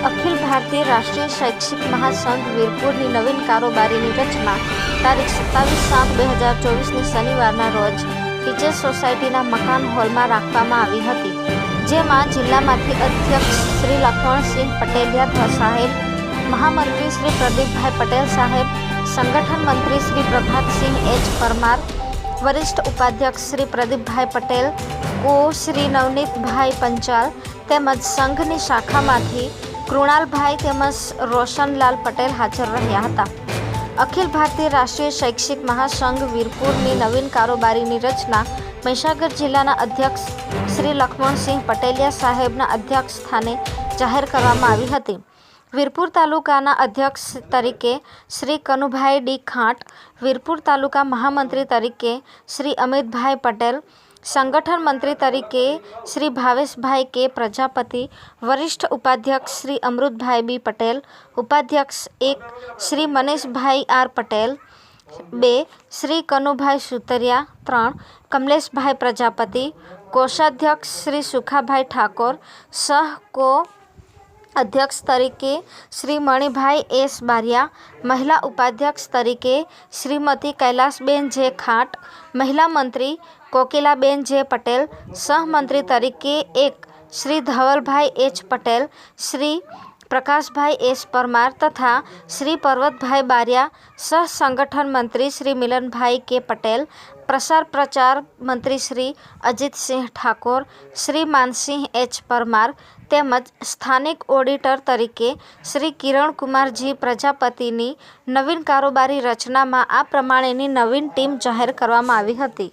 અખિલ ભારતીય રાષ્ટ્રીય શૈક્ષિક મહાસંઘ વીરપુરની નવીન કારોબારીની રચના તારીખ 27/7/2024ની શનિવારના રોજ ટીચર્સ સોસાયટીના મકાન હોલમાં રાખવામાં આવી હતી, જેમાં જિલ્લામાંથી અધ્યક્ષ શ્રી લક્ષ્મણસિંહ પટેલિયા સાહેબ, મહામંત્રી શ્રી પ્રદીપભાઈ પટેલ સાહેબ, સંગઠન મંત્રી શ્રી પ્રભાતસિંહ એચ પરમાર, વરિષ્ઠ ઉપાધ્યક્ષ શ્રી પ્રદીપભાઈ પટેલ, કો શ્રી નવનીતભાઈ પંચાલ તેમજ સંઘની શાખામાંથી કૃણાલભાઈ તેમજ રોશનલાલ પટેલ હાજર રહ્યા હતા. અખિલ ભારતીય રાષ્ટ્રીય શૈક્ષિક મહાસંઘ વીરપુરની નવીન કારોબારીની રચના મહીસાગર જિલ્લાના અધ્યક્ષ શ્રી લક્ષ્મણસિંહ પટેલિયા સાહેબના અધ્યક્ષ સ્થાને જાહેર કરવામાં આવી હતી. વીરપુર તાલુકાના અધ્યક્ષ તરીકે શ્રી કનુભાઈ ડી ખાંટ, વીરપુર તાલુકા મહામંત્રી તરીકે શ્રી અમિતભાઈ પટેલ, સંગઠન મંત્રી તરીકે શ્રી ભાવેશભાઈ કે પ્રજાપતિ, વરિષ્ઠ ઉપાધ્યક્ષ શ્રી અમૃતભાઈ બી પટેલ, ઉપાધ્યક્ષ 1 શ્રી મનીષભાઈ આર પટેલ, 2 શ્રી કનુભાઈ સુતરિયા, 3 કમલેશભાઈ પ્રજાપતિ, કોષાધ્યક્ષ શ્રી સુખાભાઈ ઠાકોર, સહ અધ્યક્ષ તરીકે શ્રી મણિભાઈ એસ બારિયા, મહિલા ઉપાધ્યક્ષ તરીકે શ્રીમતી કૈલાસબેન જે ખાંટ, મહિલા મંત્રી કોકિલાબેન જે પટેલ, સહમંત્રી તરીકે 1 શ્રી ધવલભાઈ એચ પટેલ, શ્રી પ્રકાશભાઈ એસ પરમાર તથા શ્રી પર્વતભાઈ બારિયા, સહ સંગઠન મંત્રી શ્રી મિલનભાઈ કે પટેલ, પ્રસાર પ્રચાર મંત્રી શ્રી અજીતસિંહ ઠાકોર, શ્રી માનસિંહ એચ પરમાર તેમજ સ્થાનિક ઓડિટર તરીકે શ્રી કિરણકુમારજી પ્રજાપતિની નવીન કારોબારી રચનામાં આ પ્રમાણેની નવીન ટીમ જાહેર કરવામાં આવી હતી.